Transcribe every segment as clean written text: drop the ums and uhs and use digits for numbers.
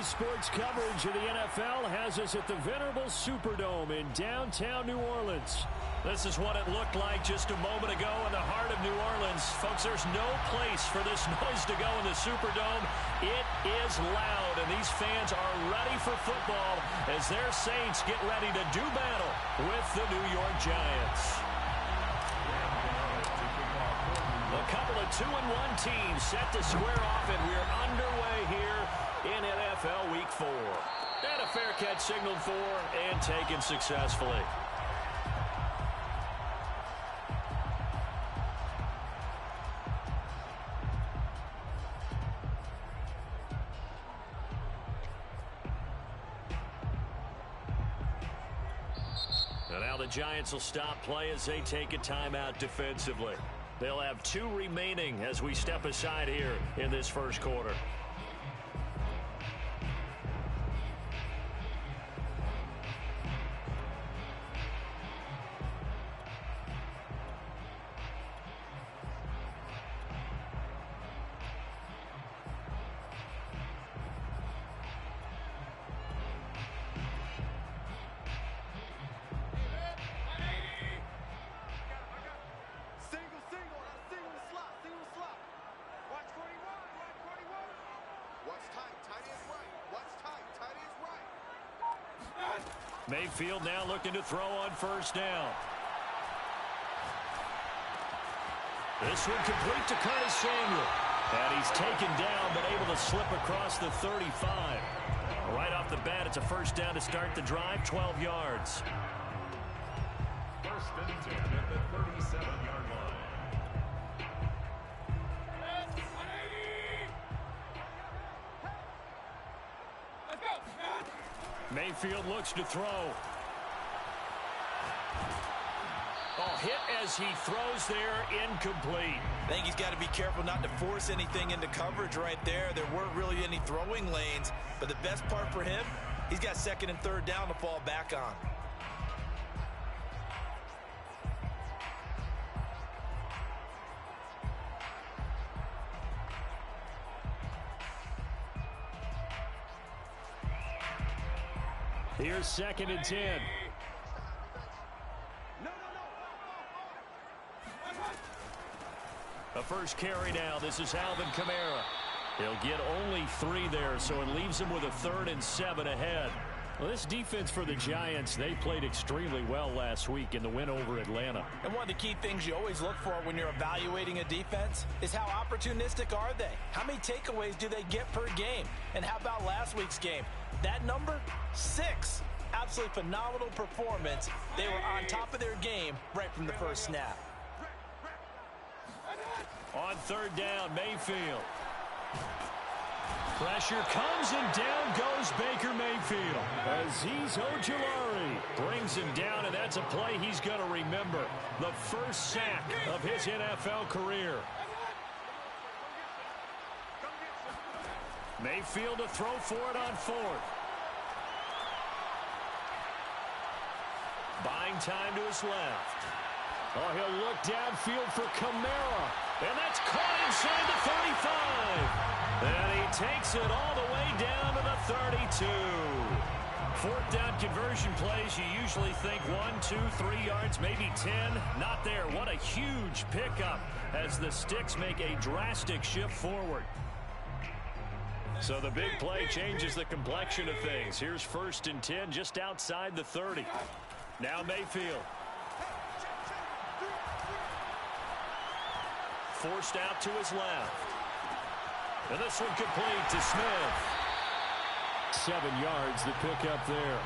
Today's sports coverage of the NFL has us at the venerable Superdome in downtown New Orleans. This is what it looked like just a moment ago in the heart of New Orleans. Folks, there's no place for this noise to go in the Superdome. It is loud, and these fans are ready for football as their Saints get ready to do battle with the New York Giants. A couple of 2-1 teams set to square off, and we're underway here in NFL Week 4. And a fair catch signaled for and taken successfully. And now the Giants will stop play as they take a timeout defensively. They'll have 2 remaining as we step aside here in this first quarter. Mayfield now looking to throw on first down. This one complete to Curtis Samuel. And he's taken down but able to slip across the 35. Right off the bat, it's a first down to start the drive, 12 yards. First and 10 at the 37-yard line. Mayfield looks to throw. Oh, hit as he throws there, incomplete. I think he's got to be careful not to force anything into coverage right there. There weren't really any throwing lanes, but the best part for him, he's got second and third down to fall back on. Here's second and 10. A first carry now. This is Alvin Kamara. He'll get only 3 there, so it leaves him with a 3rd and 7 ahead. Well, this defense for the Giants, they played extremely well last week in the win over Atlanta. And one of the key things you always look for when you're evaluating a defense is how opportunistic are they? How many takeaways do they get per game? And how about last week's game? That number, 6. Absolutely phenomenal performance. They were on top of their game right from the first snap. On third down, Mayfield. Pressure comes and down goes Baker Mayfield. Azeez Ojulari brings him down, and that's a play he's going to remember. The first sack of his NFL career. Mayfield to throw for it on 4th. Buying time to his left. Oh, he'll look downfield for Kamara. And that's caught inside the 35. And he takes it all the way down to the 32. 4th down conversion plays, you usually think 1, 2, 3 yards, maybe 10. Not there. What a huge pickup as the Sticks make a drastic shift forward. So the big play changes the complexion of things. Here's 1st and 10 just outside the 30. Now Mayfield. Forced out to his left. And this one complete to Smith. 7 yards, the pickup there.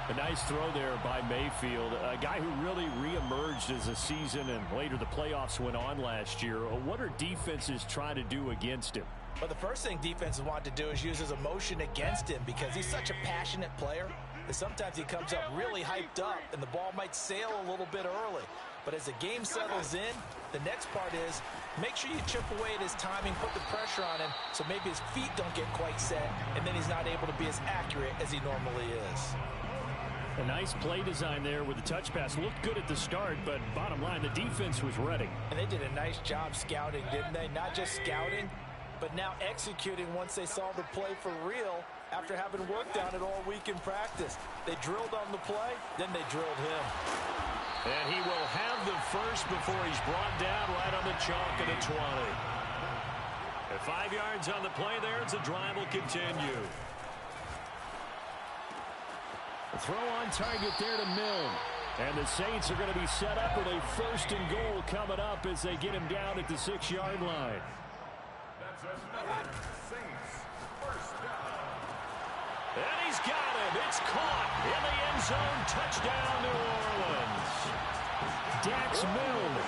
A nice throw there by Mayfield. A guy who really reemerged as the season and later the playoffs went on last year. What are defenses trying to do against him? Well, the first thing defenses want to do is use his emotion against him because he's such a passionate player that sometimes he comes up really hyped up and the ball might sail a little bit early. But as the game settles in, the next part is make sure you chip away at his timing, put the pressure on him so maybe his feet don't get quite set and then he's not able to be as accurate as he normally is. A nice play design there with the touch pass. Looked good at the start, but bottom line, the defense was ready. And they did a nice job scouting, didn't they? Not just scouting, but now executing once they saw the play for real after having worked on it all week in practice. They drilled on the play, then they drilled him. And he will have the first before he's brought down right on the chalk of the 20. At 5 yards on the play there, the drive will continue. A throw on target there to Milne. And the Saints are going to be set up with a 1st and goal coming up as they get him down at the 6-yard line. That's a Saints first down. And he's got him. It's caught in the end zone. Touchdown, New Orleans. Dax Milne,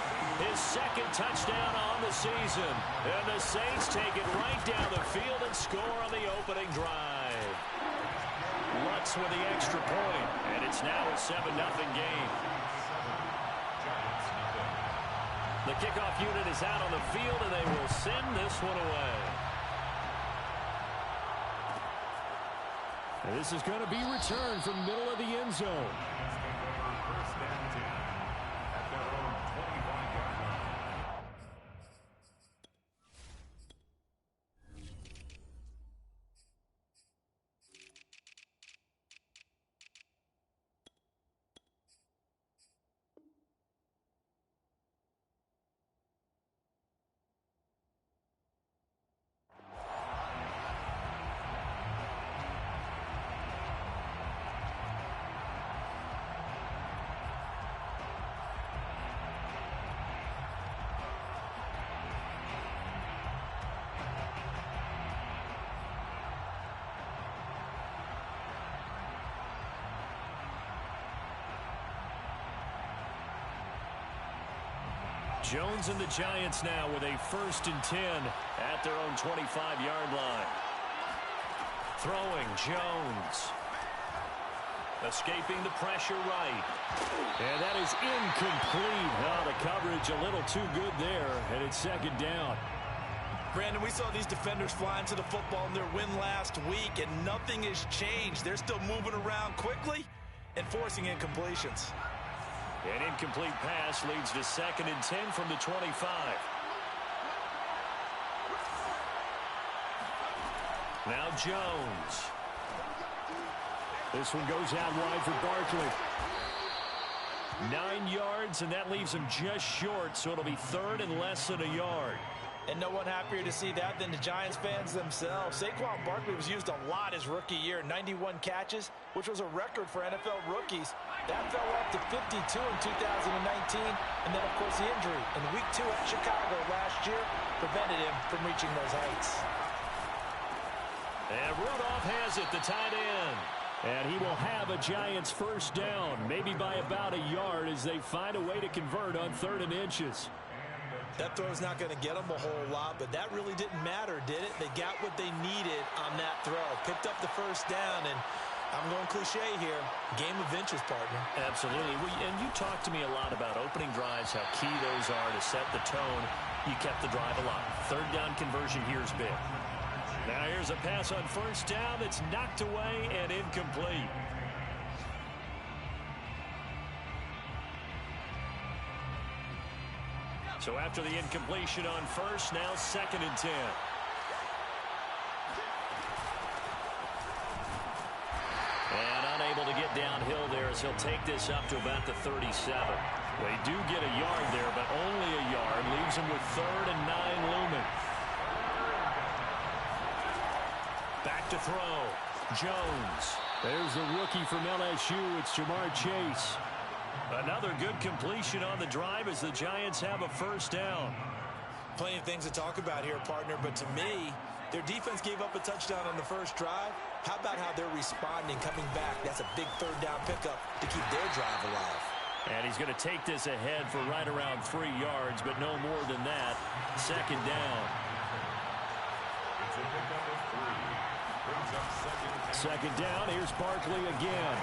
his 2nd touchdown on the season. And the Saints take it right down the field and score on the opening drive. Lutz with the extra point, and it's now a 7-0 game. The kickoff unit is out on the field, and they will send this one away. And this is going to be returned from the middle of the end zone. First and 10 at their own 25-yard line. Jones and the Giants now with a 1st and 10 at their own 25-yard line. Throwing Jones. Escaping the pressure right. And that is incomplete. Oh, the coverage a little too good there, and it's 2nd down. Brandon, we saw these defenders flying to the football in their win last week, and nothing has changed. They're still moving around quickly and forcing incompletions. An incomplete pass leads to 2nd and 10 from the 25. Now Jones. This one goes out wide for Barkley. 9 yards, and that leaves him just short, so it'll be 3rd and less than a yard. And no one happier to see that than the Giants fans themselves. Saquon Barkley was used a lot his rookie year, 91 catches, which was a record for NFL rookies. That fell off to 52 in 2019, and then, of course, the injury in Week 2 at Chicago last year prevented him from reaching those heights. And Rudolph has it, the tight end. And he will have a Giants 1st down, maybe by about a yard as they find a way to convert on 3rd and inches. That throw's not going to get them a whole lot, but that really didn't matter, did it? They got what they needed on that throw. Picked up the 1st down, and I'm going cliche here. Game of inches, partner. Absolutely. And you talked to me a lot about opening drives, how key those are to set the tone. You kept the drive alive. 3rd down conversion here is big. Now here's a pass on 1st down that's knocked away and incomplete. So after the incompletion on 1st, now 2nd and 10. And unable to get downhill there as he'll take this up to about the 37. They do get a yard there, but only a yard. Leaves him with 3rd and 9 looming. Back to throw. Jones. There's the rookie from LSU. It's Jamar Chase. Another good completion on the drive as the Giants have a 1st down. Plenty of things to talk about here, partner, but to me, their defense gave up a touchdown on the 1st drive. How about how they're responding, coming back? That's a big 3rd down pickup to keep their drive alive. And he's going to take this ahead for right around 3 yards, but no more than that. 2nd down. It's a pickup of 3. Brings up 2nd down. Here's Barkley again.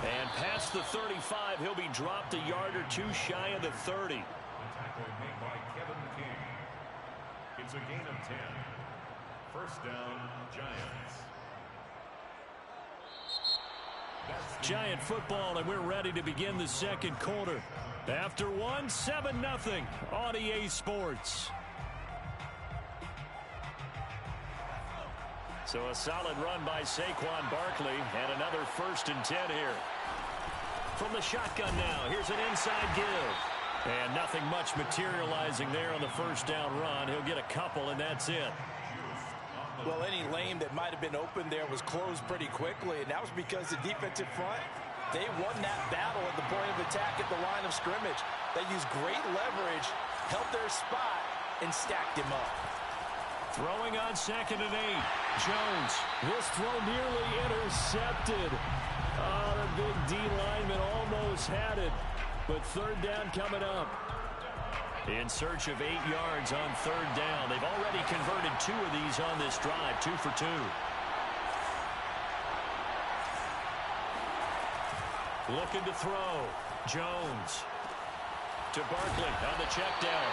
And past the 35, he'll be dropped a yard or 2 shy of the 30. The tackle made by Kevin King. It's a gain of 10. 1st down, Giants. Giant football, and we're ready to begin the 2nd quarter. After one, 7-0 on EA Sports. So a solid run by Saquon Barkley, and another 1st and 10 here. From the shotgun now, here's an inside give. And nothing much materializing there on the 1st down run. He'll get a couple, and that's it. Well, any lane that might have been open there was closed pretty quickly, and that was because the defensive front, they won that battle at the point of attack at the line of scrimmage. They used great leverage, held their spot, and stacked him up. Throwing on 2nd and 8. Jones. This throw nearly intercepted. Oh, the big D lineman almost had it. But 3rd down coming up. In search of 8 yards on 3rd down. They've already converted 2 of these on this drive. 2 for 2. Looking to throw. Jones. To Barkley on the check down.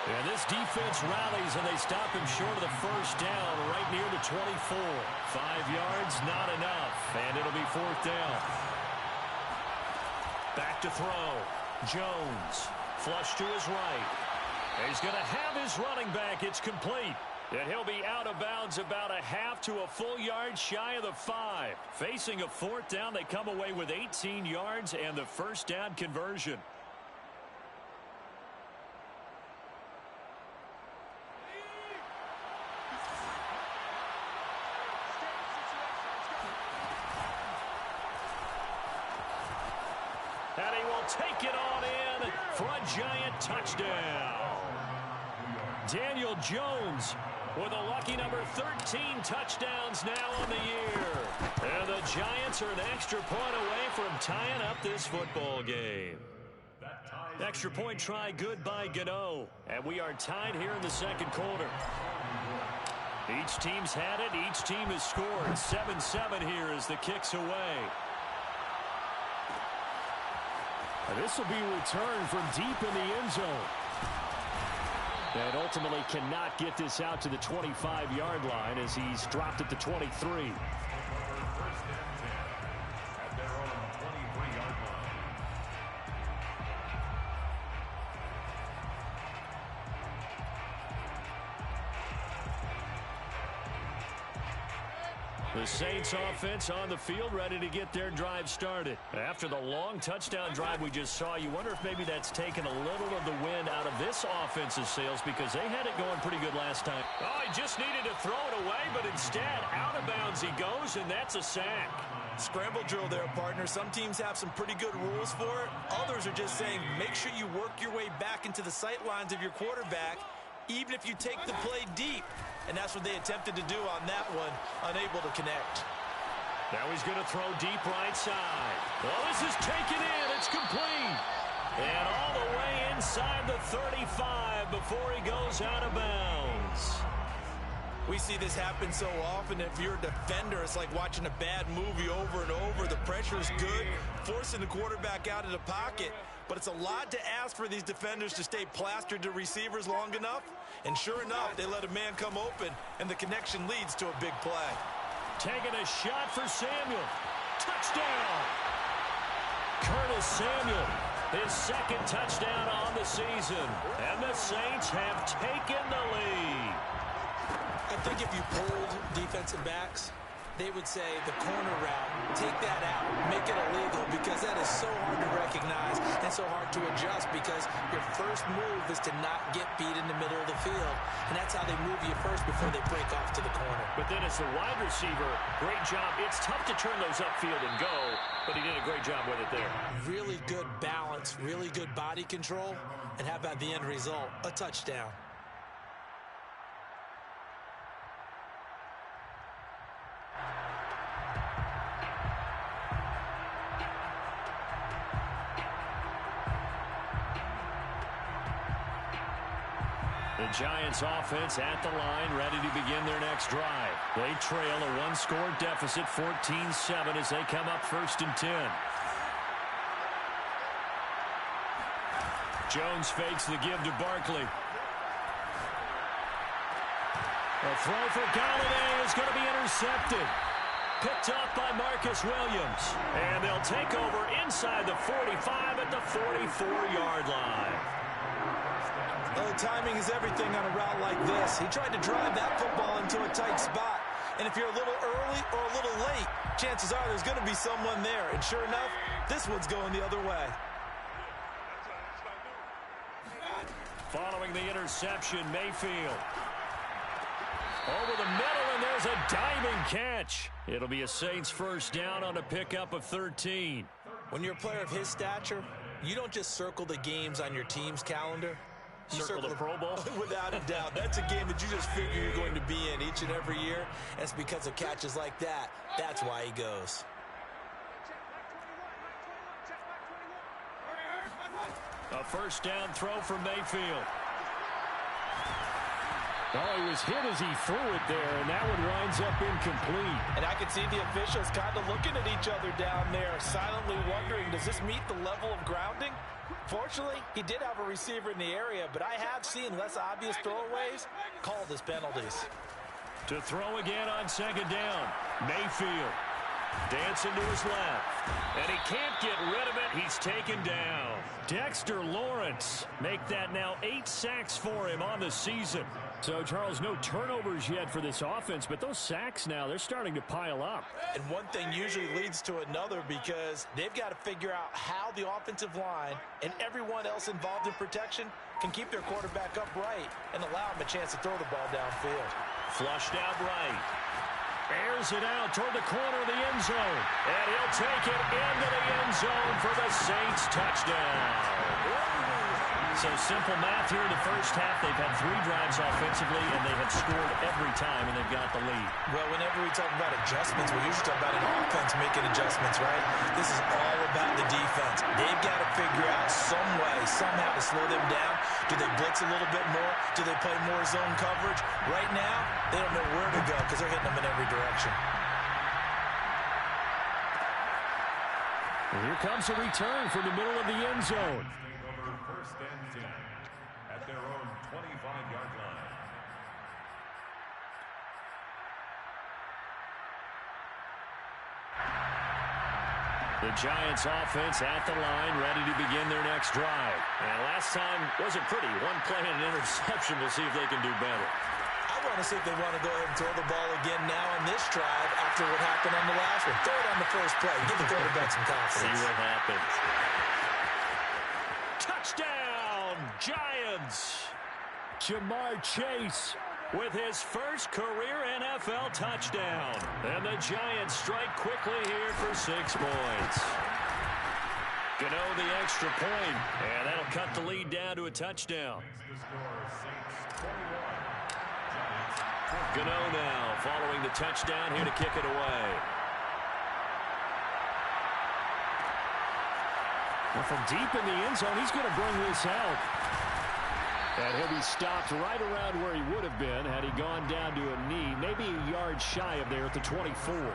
And this defense rallies, and they stop him short of the 1st down right near the 24. 5 yards, not enough. And it'll be 4th down. Back to throw. Jones. Flush to his right. He's going to have his running back. It's complete. And he'll be out of bounds about a half to a full yard shy of the 5. Facing a 4th down, they come away with 18 yards and the 1st down conversion. And he will take it on in for a Giant touchdown. Daniel Jones with a lucky number 13 touchdowns now on the year. And the Giants are an extra point away from tying up this football game. Extra point try good by Gano. And we are tied here in the 2nd quarter. Each team's had it. Each team has scored. 7-7 here as the kick's away. This will be returned from deep in the end zone. And ultimately cannot get this out to the 25-yard line as he's dropped at the 23. The Saints offense on the field ready to get their drive started. After the long touchdown drive we just saw, you wonder if maybe that's taken a little of the wind out of this offense's sails because they had it going pretty good last time. Oh, he just needed to throw it away, but instead out of bounds he goes, and that's a sack. Scramble drill there, partner. Some teams have some pretty good rules for it. Others are just saying make sure you work your way back into the sight lines of your quarterback, even if you take the play deep. And that's what they attempted to do on that one, unable to connect. Now he's going to throw deep right side. Well, this is taken in. It's complete. And all the way inside the 35 before he goes out of bounds. We see this happen so often. If you're a defender, it's like watching a bad movie over and over. The pressure is good, forcing the quarterback out of the pocket. But it's a lot to ask for these defenders to stay plastered to receivers long enough. And sure enough, they let a man come open, and the connection leads to a big play. Taking a shot for Samuel. Touchdown! Curtis Samuel, his 2nd touchdown on the season. And the Saints have taken the lead. I think if you polled defensive backs, they would say the corner route, take that out, make it illegal, because that is so hard to recognize and so hard to adjust because your first move is to not get beat in the middle of the field. And that's how they move you first before they break off to the corner. But then as the wide receiver, great job. It's tough to turn those upfield and go, but he did a great job with it there. Really good balance, really good body control, and how about the end result? A touchdown. The Giants offense at the line, ready to begin their next drive. They trail a one-score deficit, 14-7, as they come up 1st and 10. Jones fakes the give to Barkley. A throw for Galladay is going to be intercepted. Picked up by Marcus Williams. And they'll take over inside the 45 at the 44-yard line. Well, timing is everything on a route like this. He tried to drive that football into a tight spot, And if you're a little early or a little late, chances are there's going to be someone there. And sure enough, this one's going the other way. Following the interception, Mayfield. Over the middle, and there's a diving catch. It'll be a Saints first down on a pickup of 13. When you're a player of his stature, you don't just circle the games on your team's calendar. You circle the Pro Bowl? Without a doubt. That's a game that you just figure you're going to be in each and every year. And it's because of catches like that. That's why he goes. A first down throw for Mayfield. Oh, he was hit as he threw it there, and that one winds up incomplete. And I can see the officials kind of looking at each other down there, silently wondering, does this meet the level of grounding? Fortunately, he did have a receiver in the area, but I have seen less obvious throwaways called as penalties. To throw again on second down, Mayfield. Dancing to his left. And he can't get rid of it. He's taken down. Dexter Lawrence. Make that now 8 sacks for him on the season. So, Charles, no turnovers yet for this offense, but those sacks now, they're starting to pile up. And one thing usually leads to another because they've got to figure out how the offensive line and everyone else involved in protection can keep their quarterback upright and allow him a chance to throw the ball downfield. Flushed out right. Airs it out toward the corner of the end zone. And he'll take it into the end zone for the Saints touchdown. So simple math here in the first half. They've had 3 drives offensively, and they have scored every time, and they've got the lead. Well, whenever we talk about adjustments, we usually talk about an offense making adjustments, right? This is all about the defense. They've got to figure out some way, somehow to slow them down. Do they blitz a little bit more? Do they play more zone coverage? Right now, they don't know where to go because they're hitting them in every direction. And here comes a return from the middle of the end zone. First and 10 at their own 25-yard line. The Giants offense at the line, ready to begin their next drive. And last time wasn't pretty. One play and an interception. We'll see if they can do better. I want to see if they want to go ahead and throw the ball again now on this drive after what happened on the last one. Throw it on the first play. Give the quarterback some confidence. See what happens. Touchdown, Giants! Jamar Chase with his first career NFL touchdown. And the Giants strike quickly here for 6 points. Gano the extra point, and that'll cut the lead down to a touchdown. Gano now following the touchdown here to kick it away. Well, from deep in the end zone, he's going to bring this out. And he'll be stopped right around where he would have been had he gone down to a knee, maybe a yard shy of there at the 24.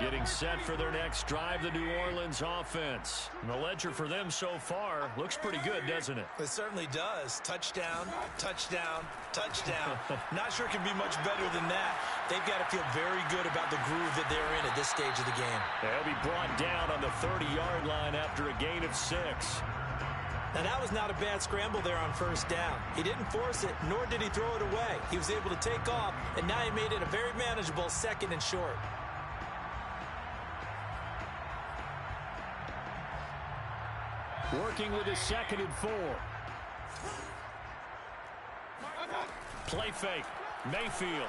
Getting set for their next drive, the New Orleans offense. And the ledger for them so far looks pretty good, doesn't it? It certainly does. Touchdown, touchdown, touchdown. Not sure it can be much better than that. They've got to feel very good about the groove that they're in at this stage of the game. They'll be brought down on the 30-yard line after a gain of 6. Now, that was not a bad scramble there on first down. He didn't force it, nor did he throw it away. He was able to take off, and now he made it a very manageable 2nd and short. Working with his 2nd and 4. Play fake. Mayfield.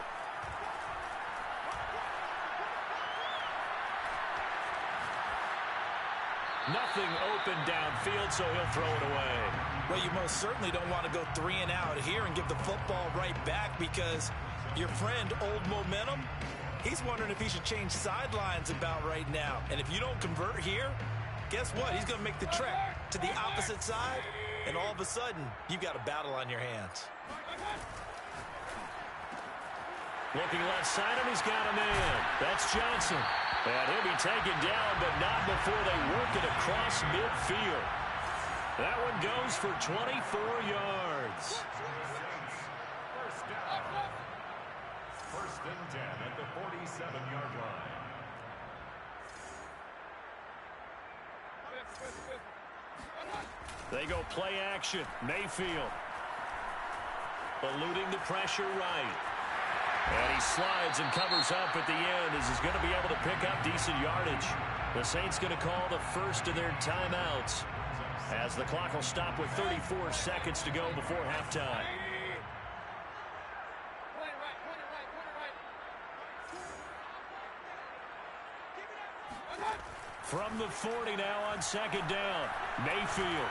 Nothing open downfield, so he'll throw it away. Well, you most certainly don't want to go 3 and out here and give the football right back because your friend, Old Momentum, he's wondering if he should change sidelines about right now. And if you don't convert here, guess what? He's going to make the trek to the opposite side, and all of a sudden, you've got a battle on your hands. Looking left side, and he's got a man. That's Johnson. And he'll be taken down, but not before they work it across midfield. That one goes for 24 yards. First down. 1st and 10 at the 47-yard line. They go play action. Mayfield eluding the pressure right. And he slides and covers up at the end as he's going to be able to pick up decent yardage. The Saints going to call the first of their timeouts as the clock will stop with 34 seconds to go before halftime. From the 40 now on second down. Mayfield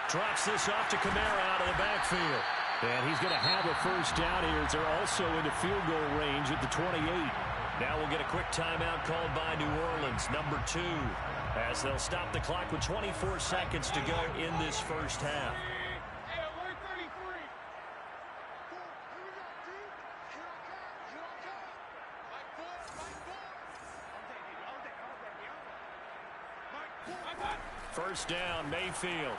drops this off to Kamara out of the backfield. And he's going to have a first down here as they're also into field goal range at the 28. Now we'll get a quick timeout called by New Orleans, number 2, as they'll stop the clock with 24 seconds to go in this first half. First down, Mayfield.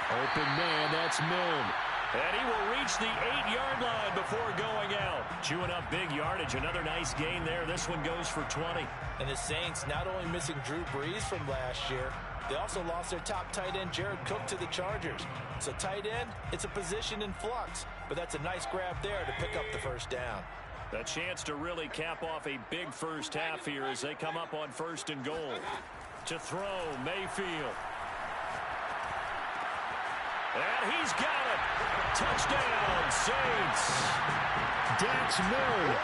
Open man, that's Milne. And he will reach the 8-yard line before going out. Chewing up big yardage. Another nice gain there. This one goes for 20. And the Saints not only missing Drew Brees from last year, they also lost their top tight end, Jared Cook, to the Chargers. So tight end, it's a position in flux. But that's a nice grab there to pick up the first down. A chance to really cap off a big first half here as they come up on 1st and goal. To throw, Mayfield. And he's got it. Touchdown, Saints. That's Milne.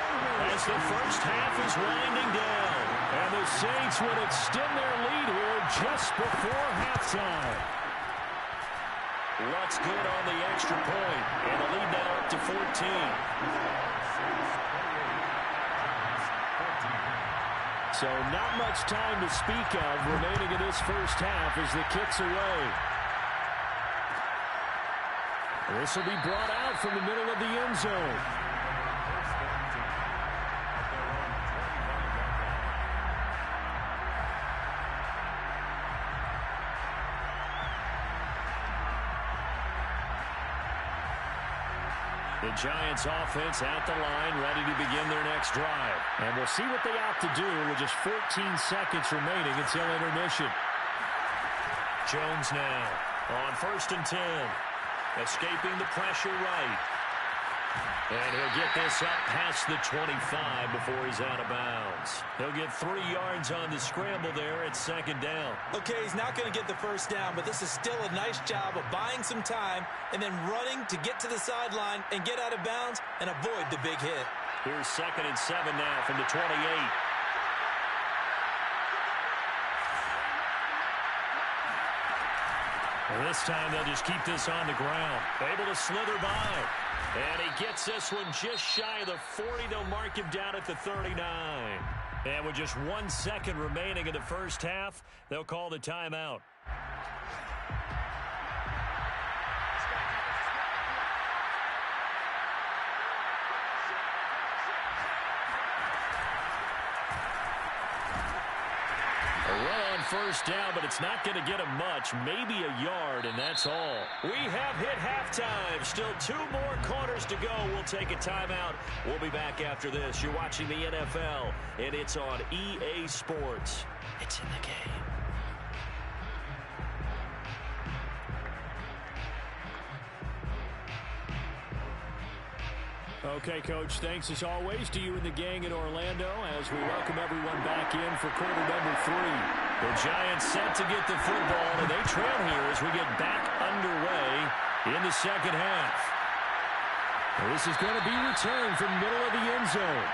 As the first half is winding down. And the Saints would extend their lead here just before halftime. What's good on the extra point? And the lead now up to 14. So not much time to speak of remaining in this first half as the kick's away. This will be brought out from the middle of the end zone. The Giants offense at the line, ready to begin their next drive. And we'll see what they opt to do with just 14 seconds remaining until intermission. Jones now on 1st and 10. Escaping the pressure right. And he'll get this up past the 25 before he's out of bounds. He'll get 3 yards on the scramble there at 2nd down. Okay, he's not going to get the first down, but this is still a nice job of buying some time and then running to get to the sideline and get out of bounds and avoid the big hit. Here's 2nd and 7 now from the 28. And this time they'll just keep this on the ground. Able to slither by. And he gets this one just shy of the 40. They'll mark him down at the 39. And with just 1 second remaining in the first half, they'll call the timeout. First down, but it's not going to get him much, maybe a yard, and that's all. We have hit halftime. Still 2 more quarters to go. We'll take a timeout. We'll be back after this. You're watching the NFL, and it's on EA Sports. It's in the game. Okay, Coach, thanks as always to you and the gang in Orlando as we welcome everyone back in for quarter number 3. The Giants set to get the football, and they trail here as we get back underway in the second half. This is going to be returned from the middle of the end zone.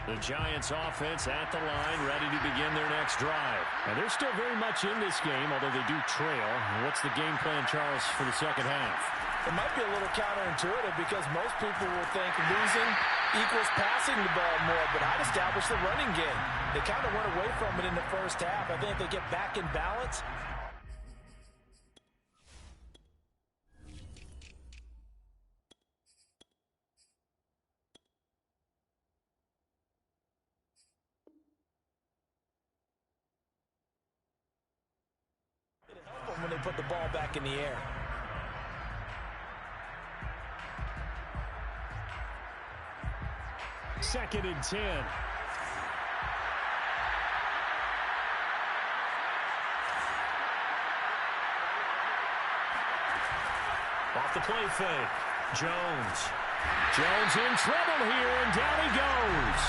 The Giants offense at the line, ready to begin their next drive. And they're still very much in this game, although they do trail. What's the game plan, Charles, for the second half? It might be a little counterintuitive because most people will think losing equals passing the ball more, but I'd establish the running game. They kind of went away from it in the first half. I think if they get back in balance, and put the ball back in the air. Second and 10. Off the play fake. Jones. Jones in trouble here, and down he goes.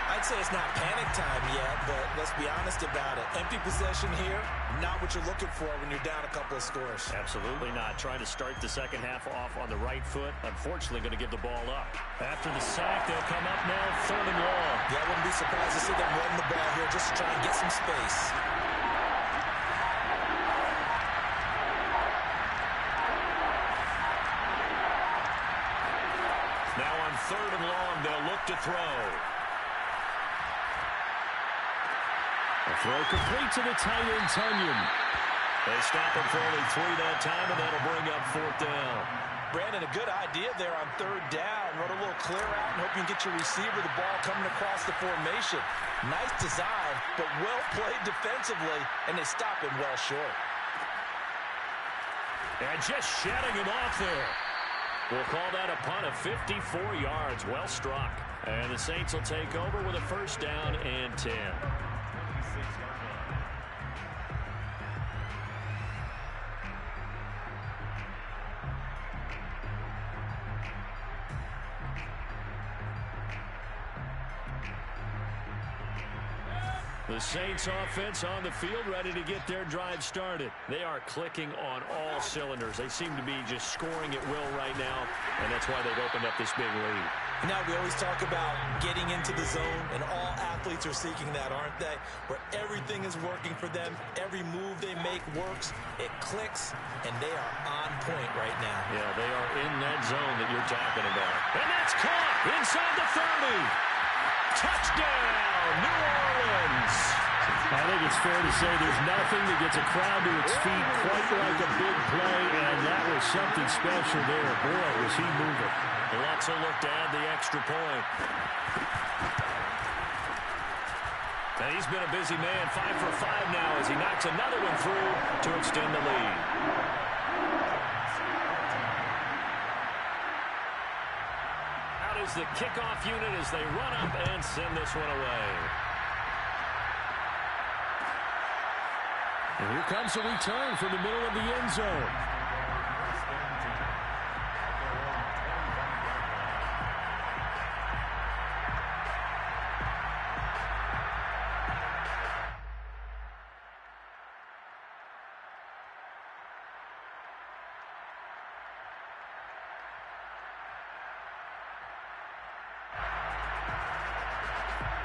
I'd say it's not panic time yet, but let's be honest about it. Empty possession here, not what you're looking for when you're down a couple of scores. Absolutely not. Trying to start the second half off on the right foot. Unfortunately, going to give the ball up. After the sack, they'll come up now, third and long. Yeah, I wouldn't be surprised to see them run the ball here just to try and get some space. Now on third and long, they'll look to throw. A throw complete to the tight end, Tunyon. They stop him for only 3 that time, and that'll bring up fourth down. Brandon, a good idea there on third down. Run a little clear out and hope you can get your receiver the ball coming across the formation. Nice design, but well played defensively, and they stop him well short. And just shutting him off there. We'll call that a punt of 54 yards. Well struck. And the Saints will take over with a first down and 10. The Saints offense on the field, ready to get their drive started. They are clicking on all cylinders. They seem to be just scoring at will right now, and that's why they've opened up this big lead. Now, we always talk about getting into the zone, and all athletes are seeking that, aren't they? Where everything is working for them, every move they make works, it clicks, and they are on point right now. Yeah, they are in that zone that you're talking about. And that's caught inside the 30. Touchdown, New Orleans. I think it's fair to say there's nothing that gets a crowd to its feet quite like a big play, and that was something special there. Boy, was he moving. Let's look to add the extra point. And he's been a busy man, 5 for 5 now as he knocks another one through to extend the lead. Out is the kickoff unit as they run up and send this one away. And here comes a return from the middle of the end zone.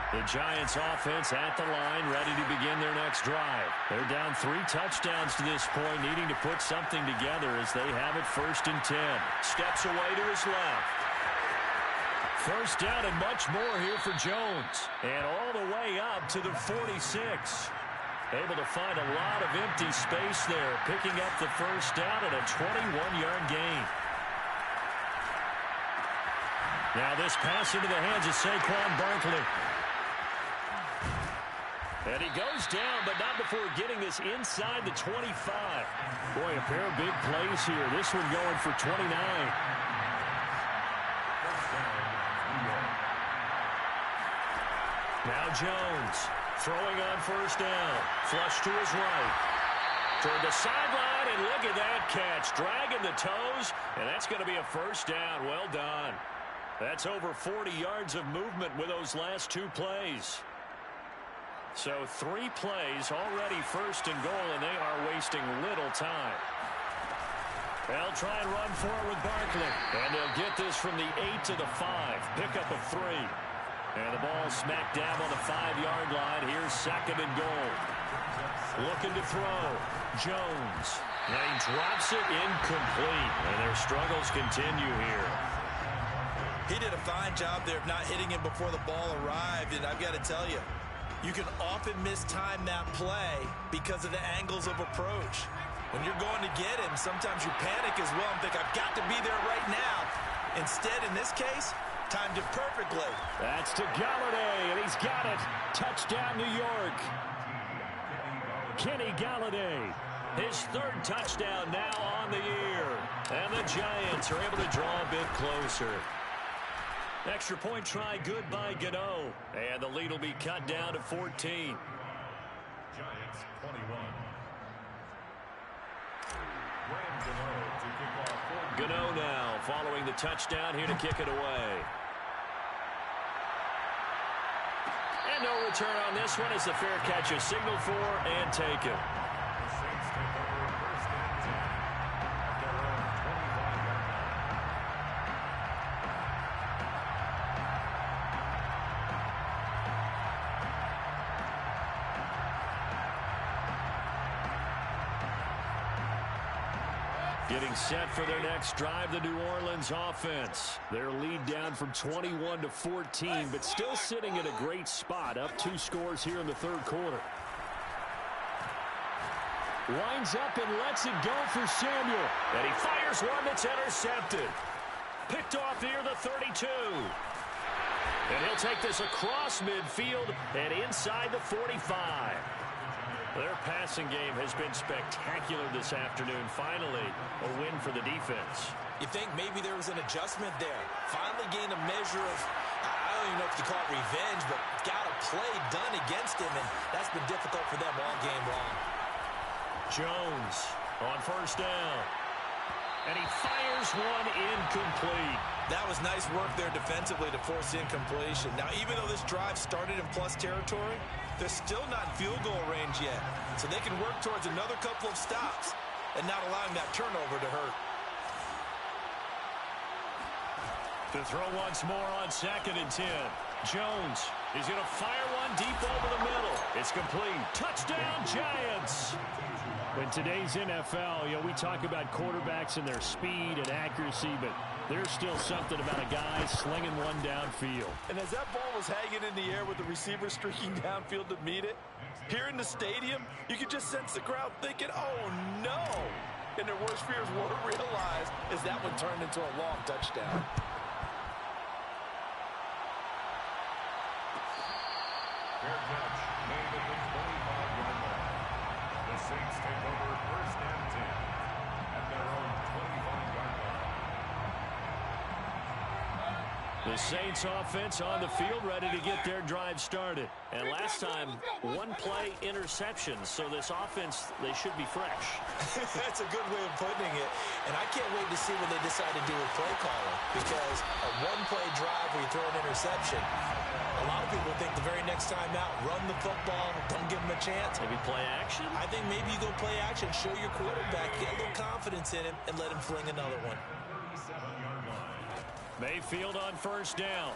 The Giants offense at the line, ready to begin their next drive. They're down 3 touchdowns to this point, needing to put something together as they have it first and 10. Steps away to his left. First down and much more here for Jones. And all the way up to the 46. Able to find a lot of empty space there, picking up the first down at a 21-yard gain. Now this pass into the hands of Saquon Barkley. And he goes down, but not before getting this inside the 25. Boy, a pair of big plays here. This one going for 29. Now Jones throwing on first down. Flush to his right. Toward the sideline, and look at that catch. Dragging the toes, and that's going to be a first down. Well done. That's over 40 yards of movement with those last 2 plays. So 3 plays already first and goal, and they are wasting little time. They'll try and run for it with Barkley. And they'll get this from the 8 to the 5. Pickup of 3. And the ball smack dab on the 5-yard line. Here's second and goal. Looking to throw. Jones. And he drops it incomplete. And their struggles continue here. He did a fine job there of not hitting him before the ball arrived, and I've got to tell you, you can often mistime that play because of the angles of approach. When you're going to get him, sometimes you panic as well and think, I've got to be there right now. Instead, in this case, timed it perfectly. That's to Galladay, and he's got it. Touchdown, New York. Kenny Galladay. His third touchdown now on the year. And the Giants are able to draw a bit closer. Extra point try good by Gano. And the lead will be cut down to 14. Giants 21. Gano now following the touchdown here to kick it away. And no return on this one as the fair catch is signaled for and taken. The Saints take over first and 10 at their own 25-yard line. Getting set for their next drive, the New Orleans offense. Their lead down from 21 to 14, but still sitting at a great spot, up 2 scores here in the third quarter. Winds up and lets it go for Samuel. And he fires one that's intercepted. Picked off near the 32. And he'll take this across midfield and inside the 45. Their passing game has been spectacular this afternoon. Finally, a win for the defense. You think maybe there was an adjustment there. Finally gained a measure of, I don't even know if you call it revenge, but got a play done against him, and that's been difficult for them all game long. Jones on first down. And he fires one incomplete. That was nice work there defensively to force incompletion. Now, even though this drive started in plus territory, they're still not in field goal range yet. So they can work towards another couple of stops and not allowing that turnover to hurt. To throw once more on 2nd and 10. Jones is going to fire one deep over the middle. It's complete. Touchdown, Giants. In today's NFL, we talk about quarterbacks and their speed and accuracy, but there's still something about a guy slinging one downfield. And as that ball was hanging in the air with the receiver streaking downfield to meet it, here in the stadium, you could just sense the crowd thinking, oh, no. And their worst fears weren't realized as that one turned into a long touchdown. Fair catch made at the 25-yard line. The Saints take over first and 10 at their own 25-yard line. The Saints offense on the field ready to get their drive started. And last time, 1-play interception. So this offense, they should be fresh. That's a good way of putting it. And I can't wait to see what they decide to do with play calling. Because a 1-play drive where you throw an interception, a lot of people think the very next time out, run the football, don't give them a chance. Maybe play action? I think maybe you go play action, show your quarterback, get a little confidence in him, and let him fling another one. 37-yard line. Mayfield on first down.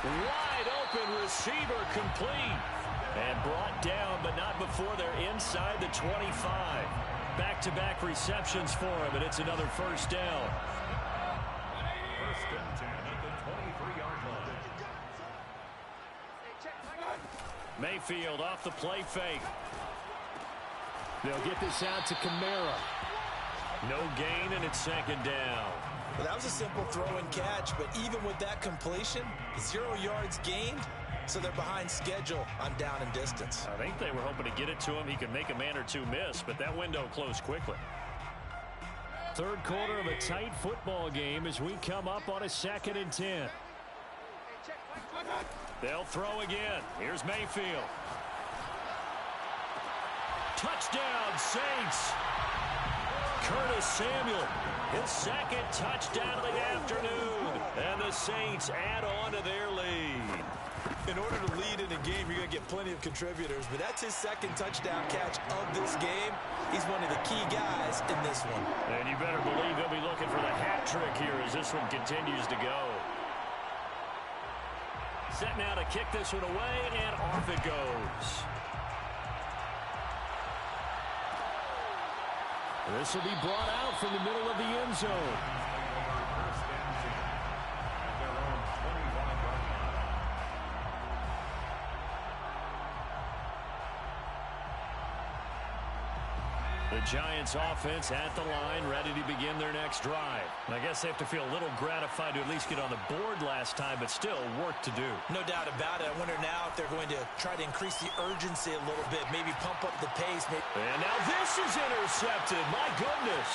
Wide open receiver complete. And brought down, but not before they're inside the 25. Back-to-back receptions for him, and it's another first down. First and 10 at the 23-yard line. Mayfield off the play fake. They'll get this out to Kamara. No gain, and it's 2nd down. Well, that was a simple throw and catch, but even with that completion, 0 yards gained, so they're behind schedule on down and distance. I think they were hoping to get it to him. He could make a man or two miss, but that window closed quickly. Third quarter of a tight football game as we come up on a 2nd and 10. They'll throw again. Here's Mayfield. Touchdown, Saints. Curtis Samuel, his 2nd touchdown of the afternoon. And the Saints add on to their lead. In order to lead in a game, you're going to get plenty of contributors, but that's his 2nd touchdown catch of this game. He's one of the key guys in this one. And you better believe he'll be looking for the hat trick here as this one continues to go. Set now to kick this one away, and off it goes. This will be brought out from the middle of the end zone. First and 10 at their own 25-yard line. The Giants offense at the line, ready to begin their next drive. I guess they have to feel a little gratified to at least get on the board last time, but still work to do. No doubt about it. I wonder now if they're going to try to increase the urgency a little bit, maybe pump up the pace. And now this is intercepted. My goodness.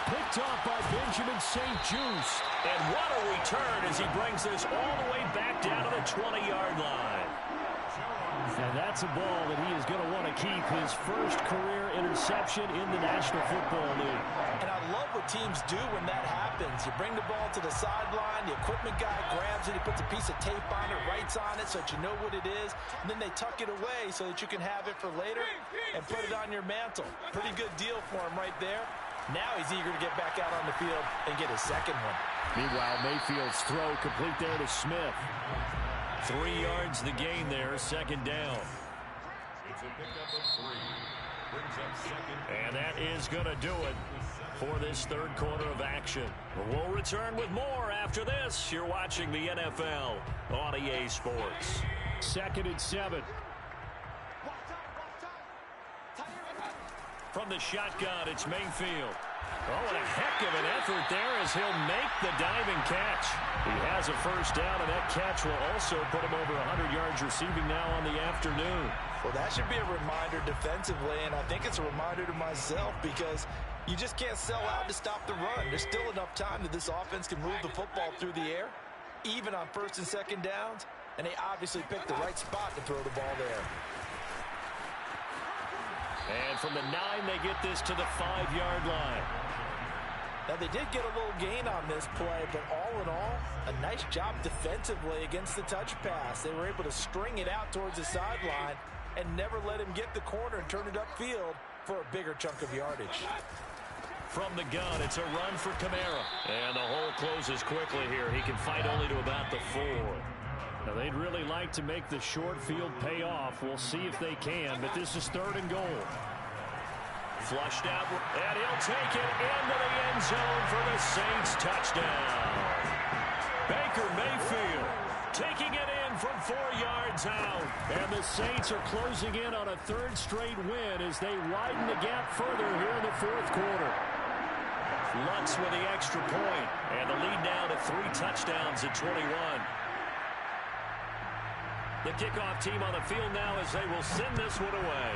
Picked off by Benjamin St. Juste. And what a return as he brings this all the way back down to the 20-yard line. And that's a ball that he is going to want to keep, his first career interception in the National Football League. And I love what teams do when that happens. You bring the ball to the sideline, the equipment guy grabs it, he puts a piece of tape on it, writes on it so that you know what it is, and then they tuck it away so that you can have it for later and put it on your mantle. Pretty good deal for him right there. Now he's eager to get back out on the field and get his second one. Meanwhile, Mayfield's throw complete there to Smith. 3 yards the gain there, second down. It's a pickup of 3. Brings up second. And that is going to do it for this third quarter of action. We'll return with more after this. You're watching the NFL on EA Sports. 2nd and 7. From the shotgun, it's Mayfield. Oh, and a heck of an effort there as he'll make the diving catch. He has a first down, and that catch will also put him over 100 yards receiving now on the afternoon. Well, that should be a reminder defensively, and I think it's a reminder to myself because you just can't sell out to stop the run. There's still enough time that this offense can move the football through the air, even on 1st and 2nd downs, and they obviously picked the right spot to throw the ball there. And from the 9, they get this to the 5-yard line. Now, they did get a little gain on this play, but all in all, a nice job defensively against the touch pass. They were able to string it out towards the sideline and never let him get the corner and turn it upfield for a bigger chunk of yardage. From the gun, it's a run for Kamara. And the hole closes quickly here. He can fight only to about the 4. Now, they'd really like to make the short field pay off. We'll see if they can, but this is 3rd and goal. Flushed out, and he'll take it into the end zone for the Saints touchdown. Baker Mayfield taking it in from 4 yards out. And the Saints are closing in on a 3rd straight win as they widen the gap further here in the 4th quarter. Lutz with the extra point, and the lead now to 3 touchdowns at 21. The kickoff team on the field now as they will send this one away.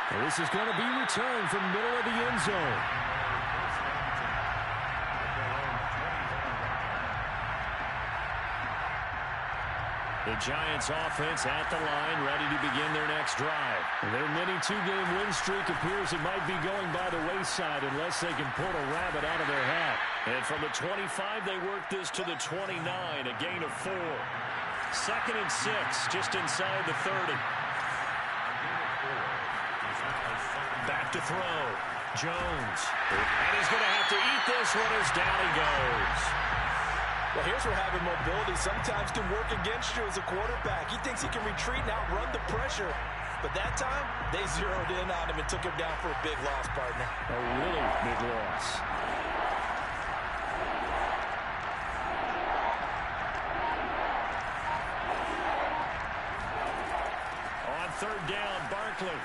And this is going to be returned from middle of the end zone. The Giants offense at the line, ready to begin their next drive. Their mini 2-game win streak appears it might be going by the wayside unless they can pull a rabbit out of their hat. And from the 25, they work this to the 29, a gain of 4. 2nd and 6, just inside the 30. Back to throw. Jones. And he's going to have to eat this one as down he goes. Well, here's where having mobility sometimes can work against you as a quarterback. He thinks he can retreat and outrun the pressure. But that time, they zeroed in on him and took him down for a big loss, partner. A really big loss. On 3rd down, Barkley.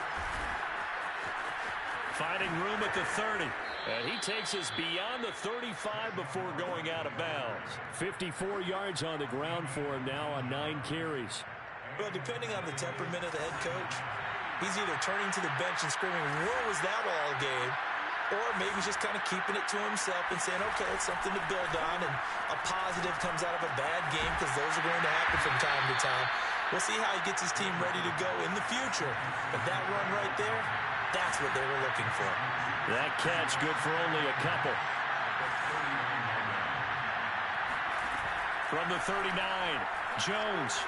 Finding room at the 30. And he takes us beyond the 35 before going out of bounds. 54 yards on the ground for him now on 9 carries. Well, depending on the temperament of the head coach, he's either turning to the bench and screaming, "What was that all game?" Or maybe he's just kind of keeping it to himself and saying, okay, it's something to build on, and a positive comes out of a bad game because those are going to happen from time to time. We'll see how he gets his team ready to go in the future. But that run right there, that's what they were looking for. That catch good for only a couple. From the 39, Jones.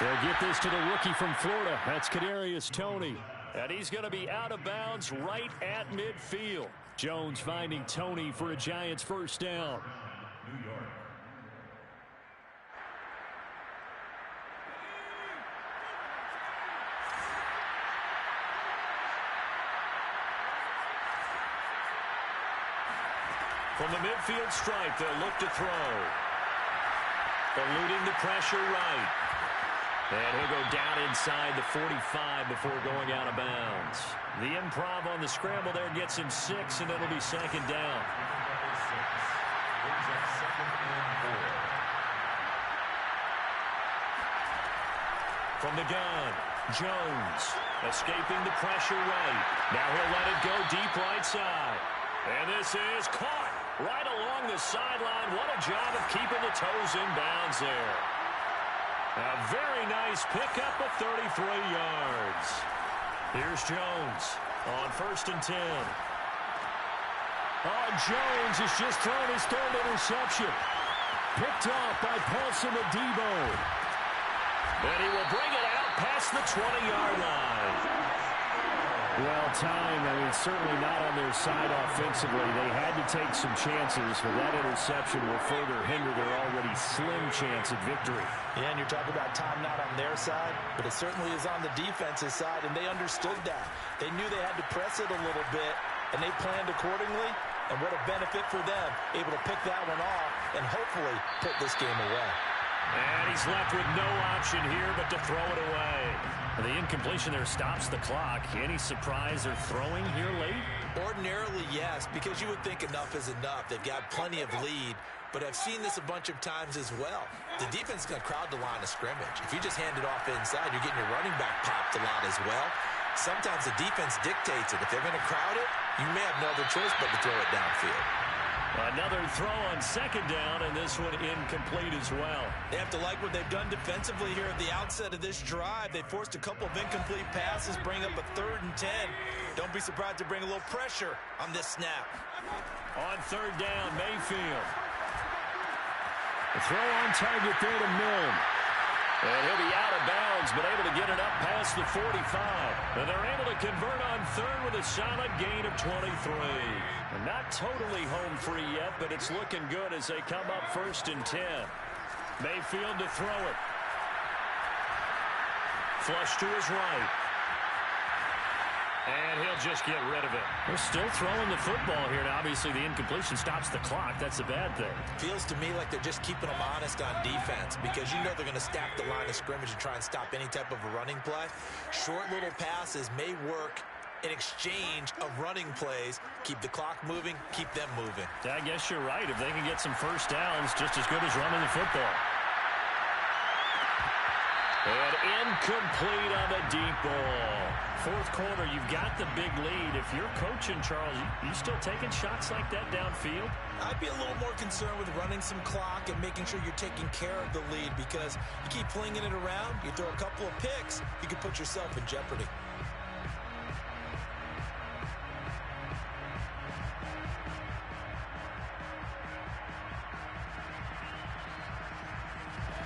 They'll get this to the rookie from Florida. That's Kadarius Toney. And he's going to be out of bounds right at midfield. Jones finding Toney for a Giants first down. New York. From the midfield stripe, they'll look to throw. Eluding the pressure right. And he'll go down inside the 45 before going out of bounds. The improv on the scramble there gets him 6, and it'll be second down. From the gun, Jones escaping the pressure right. Now he'll let it go deep right side. And this is caught right along the sideline. What a job of keeping the toes in bounds there. A very nice pickup of 33 yards. Here's Jones on 1st and 10. Oh, Jones has just thrown his 3rd interception. Picked off by Paulson Adebo. And he will bring it out past the 20-yard line. Well, time, I mean, certainly not on their side offensively. They had to take some chances, but that interception will further hinder their already slim chance at victory. Yeah, and you're talking about time not on their side, but it certainly is on the defense's side, and they understood that. They knew they had to press it a little bit, and they planned accordingly, and what a benefit for them, able to pick that one off and hopefully put this game away. And he's left with no option here but to throw it away. The incompletion there stops the clock. Any surprise they're throwing here late? Ordinarily, yes, because you would think enough is enough. They've got plenty of lead, but I've seen this a bunch of times as well. The defense is going to crowd the line of scrimmage. If you just hand it off inside, you're getting your running back popped a lot as well. Sometimes the defense dictates it. If they're going to crowd it, you may have no other choice but to throw it downfield. Another throw on 2nd down, and this one incomplete as well. They have to like what they've done defensively here at the outset of this drive. They forced a couple of incomplete passes, bring up a 3rd and 10. Don't be surprised to bring a little pressure on this snap. On 3rd down, Mayfield. The throw on target there to Milne. And he'll be out of bounds, but able to get it up past the 45. And they're able to convert on 3rd with a solid gain of 23. And not totally home free yet, but it's looking good as they come up 1st and 10. Mayfield to throw it. Flush to his right. And he'll just get rid of it. They're still throwing the football here. Now, obviously, the incompletion stops the clock. That's a bad thing. Feels to me like they're just keeping them honest on defense because you know they're going to stack the line of scrimmage and try and stop any type of a running play. Short little passes may work in exchange of running plays. Keep the clock moving, keep them moving. I guess you're right. If they can get some first downs, just as good as running the football. And incomplete on the deep ball. 4th quarter, you've got the big lead. If you're coaching, Charles, you still taking shots like that downfield? I'd be a little more concerned with running some clock and making sure you're taking care of the lead because you keep flinging it around, you throw a couple of picks, you can put yourself in jeopardy.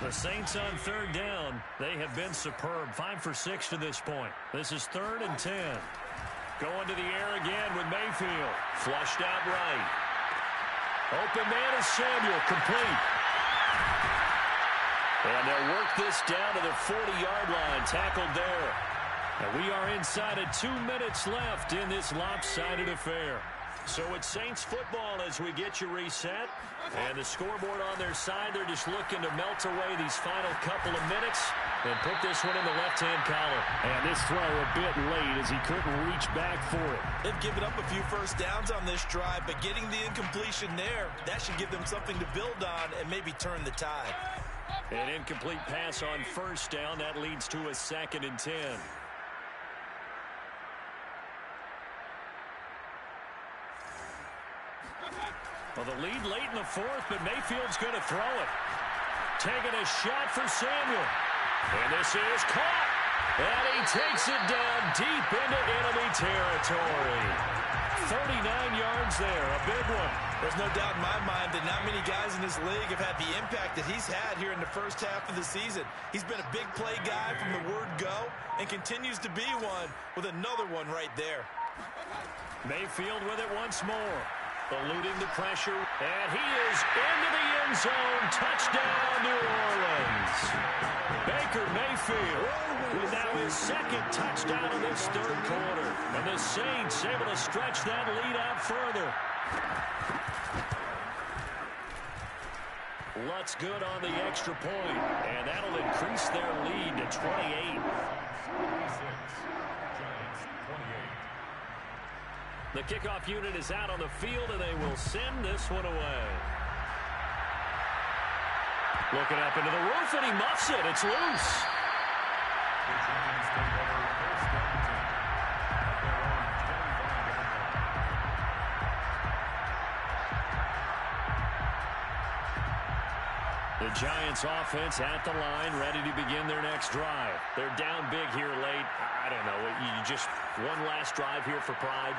The Saints on 3rd down. They have been superb. 5 for 6 to this point. This is 3rd and 10. Going to the air again with Mayfield. Flushed out right. Open man is Samuel. Complete. And they'll work this down to the 40-yard line. Tackled there. And we are inside of 2 minutes left in this lopsided affair. So it's Saints football as we get you reset. And the scoreboard on their side, they're just looking to melt away these final couple of minutes and put this one in the left-hand column. And this throw a bit late as he couldn't reach back for it. They've given up a few first downs on this drive, but getting the incompletion there, that should give them something to build on and maybe turn the tide. An incomplete pass on 1st down. That leads to a 2nd and 10. Well, the lead late in the 4th, but Mayfield's going to throw it. Taking a shot for Samuel. And this is caught. And he takes it down deep into enemy territory. 39 yards there, a big one. There's no doubt in my mind that not many guys in this league have had the impact that he's had here in the first half of the season. He's been a big play guy from the word go and continues to be one with another one right there. Mayfield with it once more. Eluding the pressure, and he is into the end zone. Touchdown, New Orleans. Baker Mayfield with now his 2nd touchdown of this 3rd quarter. And the Saints able to stretch that lead out further. Lutz good on the extra point, and that'll increase their lead to 28. The kickoff unit is out on the field, and they will send this one away. Looking up into the roof, and he muffs it. It's loose. The Giants take over first and 10 at their own 25-yard line. The Giants offense at the line, ready to begin their next drive. They're down big here late. I don't know. You just one last drive here for pride.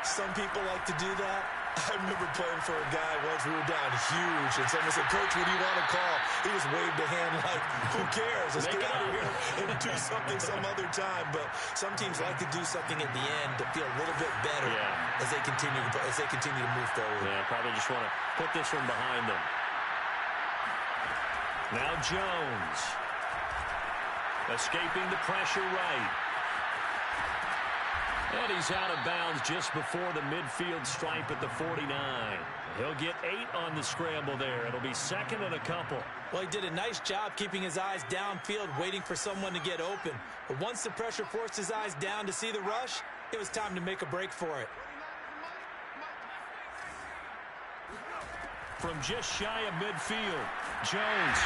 Some people like to do that. I remember playing for a guy once. We were down huge, and someone said, "Coach, what do you want to call?" He just waved a hand like, "Who cares? Let's get out of here and do something some other time." But some teams like to do something at the end to feel a little bit better as they continue to move forward. Yeah, probably just want to put this one behind them. Now Jones, escaping the pressure right. And he's out of bounds just before the midfield stripe at the 49. He'll get 8 on the scramble there. It'll be second and a couple. Well, he did a nice job keeping his eyes downfield, waiting for someone to get open. But once the pressure forced his eyes down to see the rush, it was time to make a break for it. From just shy of midfield, Jones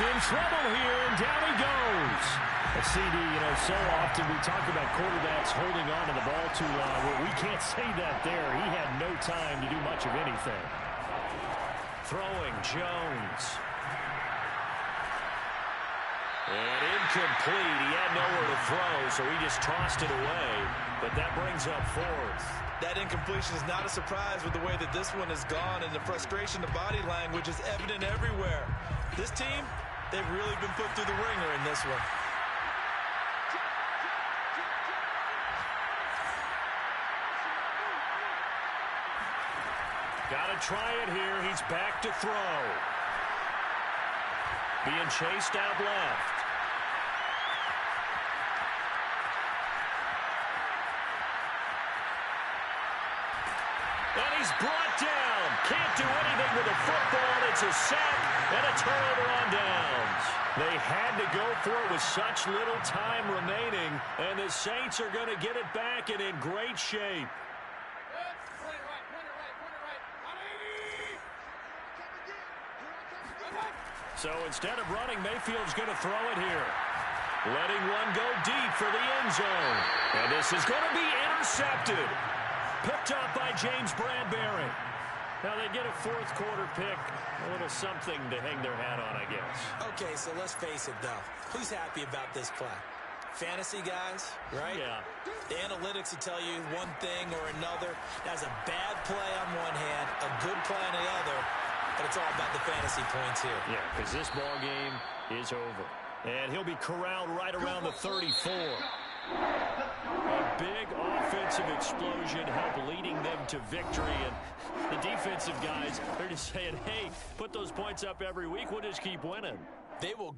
in trouble here, and down he goes. A CD, so often we talk about quarterbacks holding on to the ball too long. Well, we can't say that there. He had no time to do much of anything. Throwing, Jones. And incomplete. He had nowhere to throw, so he just tossed it away. But that brings up fourth. That incompletion is not a surprise with the way that this one has gone, and the frustration, the body language is evident everywhere. This team, they've really been put through the ringer in this one. Got to try it here. He's back to throw. Being chased out left. And he's brought down. Can't do anything with a football. It's a sack and a turnover on downs. They had to go for it with such little time remaining, and the Saints are going to get it back and in great shape. So instead of running, Mayfield's going to throw it here. Letting one go deep for the end zone. And this is going to be intercepted. Picked up by James Bradbury. Now they get a fourth quarter pick. A little something to hang their hat on, I guess. Okay, so let's face it, though. Who's happy about this play? Fantasy guys, right? Yeah. The analytics will tell you one thing or another. That's a bad play on one hand, a good play on the other. But it's all about the fantasy points here. Yeah, because this ball game is over. And he'll be corralled right around the 34. A big offensive explosion helped leading them to victory. And the defensive guys, they're just saying, hey, put those points up every week. We'll just keep winning. They will